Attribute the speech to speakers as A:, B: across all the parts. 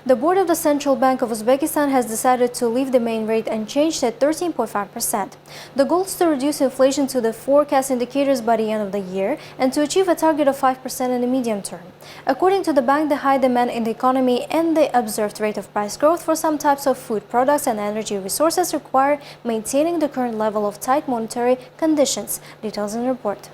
A: The board of the Central Bank of Uzbekistan has decided to leave the main rate unchanged at 13.5%. The goal is to reduce inflation to the forecast indicators by the end of the year and to achieve a target of 5% in the medium term. According to the bank, the high demand in the economy and the observed rate of price growth for some types of food products and energy resources require maintaining the current level of tight monetary conditions. Details in the report.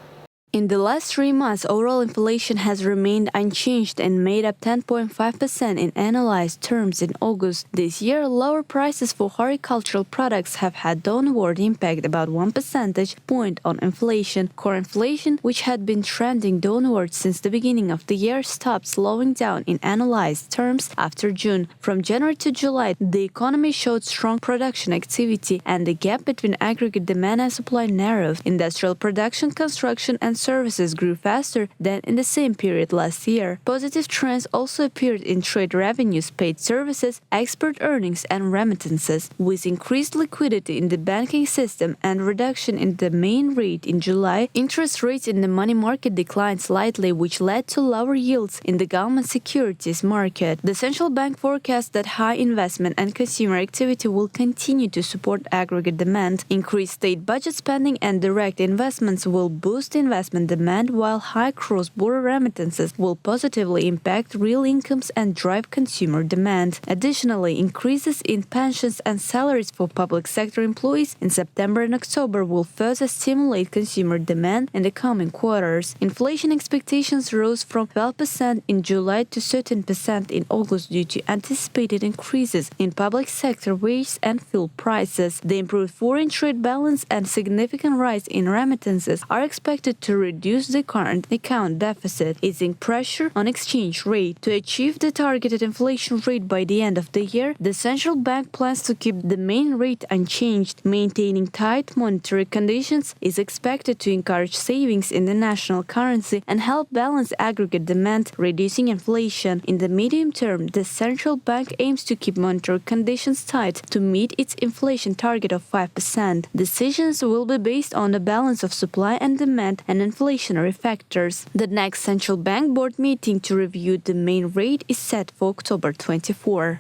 B: In the last 3 months, overall inflation has remained unchanged and made up 10.5% in annualized terms in August. This year, lower prices for horticultural products have had downward impact about 1 percentage point on inflation. Core inflation, which had been trending downward since the beginning of the year, stopped slowing down in annualized terms after June. From January to July, the economy showed strong production activity and the gap between aggregate demand and supply narrowed. Industrial production, construction, and services grew faster than in the same period last year. Positive trends also appeared in trade revenues, paid services, export earnings, and remittances. With increased liquidity in the banking system and reduction in the main rate in July, interest rates in the money market declined slightly, which led to lower yields in the government securities market. The central bank forecasts that high investment and consumer activity will continue to support aggregate demand. Increased state budget spending and direct investments will boost investment demand, while high cross-border remittances will positively impact real incomes and drive consumer demand. Additionally, increases in pensions and salaries for public sector employees in September and October will further stimulate consumer demand in the coming quarters. Inflation expectations rose from 12% in July to 13% in August due to anticipated increases in public sector wages and fuel prices. The improved foreign trade balance and significant rise in remittances are expected to reduce the current account deficit, easing pressure on exchange rate. To achieve the targeted inflation rate by the end of the year, the central bank plans to keep the main rate unchanged. Maintaining tight monetary conditions is expected to encourage savings in the national currency and help balance aggregate demand, reducing inflation. In the medium term, the central bank aims to keep monetary conditions tight to meet its inflation target of 5%. Decisions will be based on the balance of supply and demand and inflationary factors. The next central bank board meeting to review the main rate is set for October 24.